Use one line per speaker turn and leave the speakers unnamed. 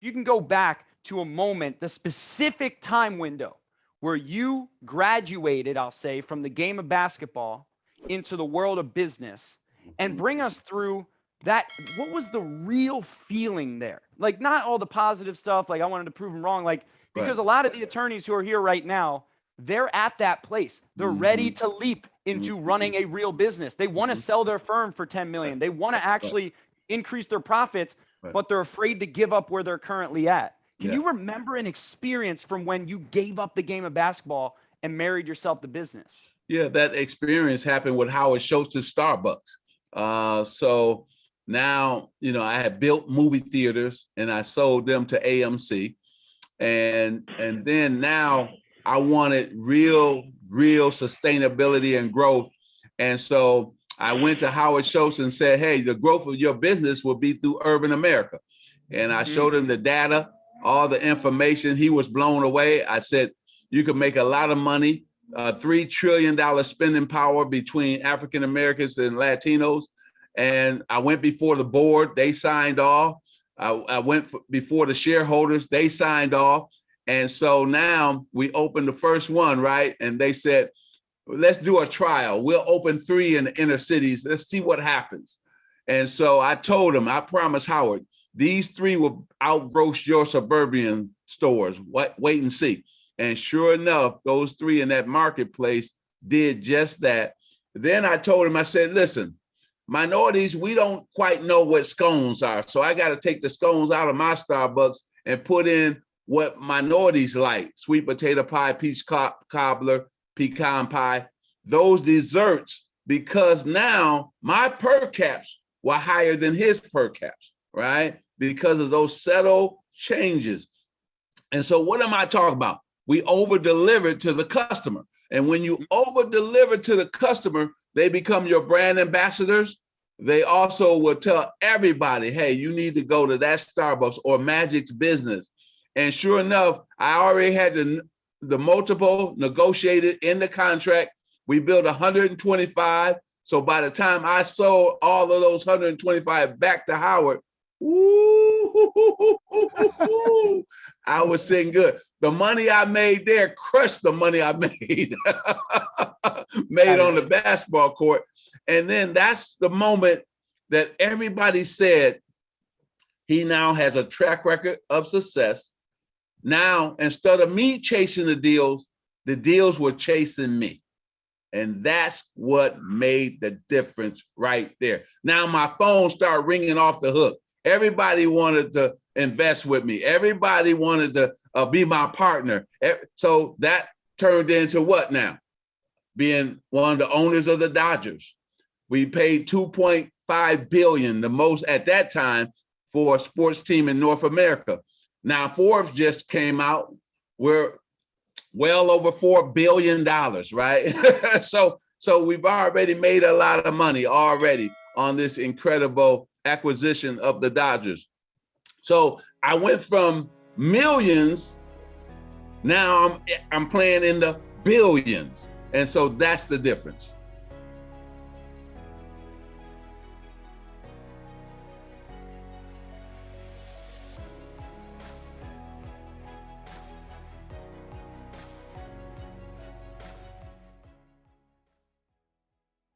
you can go back to a moment, the specific time window where you graduated, I'll say, from the game of basketball into the world of business, and bring us through that. What was the real feeling there? Like, not all the positive stuff, like I wanted to prove them wrong, like, because a lot of the attorneys who are here right now, they're at that place. They're ready to leap into running a real business. They want to sell their firm for 10 million. They want to actually increase their profits, but they're afraid to give up where they're currently at. Can you remember an experience from when you gave up the game of basketball and married yourself to business?
Yeah, that experience happened with Howard Schultz's Starbucks. So now, you know, I had built movie theaters and I sold them to AMC. And then now I wanted real sustainability and growth. And so I went to Howard Schultz and said, hey, the growth of your business will be through urban America. And I showed him the data, all the information. He was blown away. I said, you can make a lot of money, $3 trillion spending power between African Americans and Latinos. And I went before the board, they signed off. I went before the shareholders, they signed off. And so now we opened the first one, right? And they said, let's do a trial. We'll open 3 in the inner cities. Let's see what happens. And so I told him, I promised Howard, these 3 will outgross your suburban stores. Wait and see. And sure enough, those 3 in that marketplace did just that. Then I told him, I said, listen, minorities, we don't quite know what scones are. So I got to take the scones out of my Starbucks and put in what minorities like: sweet potato pie, peach cobbler, pecan pie, those desserts, because now my per caps were higher than his per caps, right? Because of those subtle changes. And so what am I talking about? We over-delivered to the customer. And when you over-deliver to the customer, they become your brand ambassadors. They also will tell everybody, hey, you need to go to that Starbucks or Magic's business. And sure enough, I already had the multiple negotiated in the contract. We built 125. So by the time I sold all of those 125 back to Howard, I was sitting good. The money I made there crushed the money I made on the basketball court. And then that's the moment that everybody said, he now has a track record of success. Now, instead of me chasing the deals were chasing me. And that's what made the difference right there. Now my phone started ringing off the hook. Everybody wanted to invest with me. Everybody wanted to be my partner. So that turned into what now? Being one of the owners of the Dodgers. We paid $2.5 billion, the most at that time, for a sports team in North America. Now Forbes just came out. We're well over $4 billion, right? So we've already made a lot of money already on this incredible acquisition of the Dodgers. So I went from millions, now I'm playing in the billions. And so that's the difference.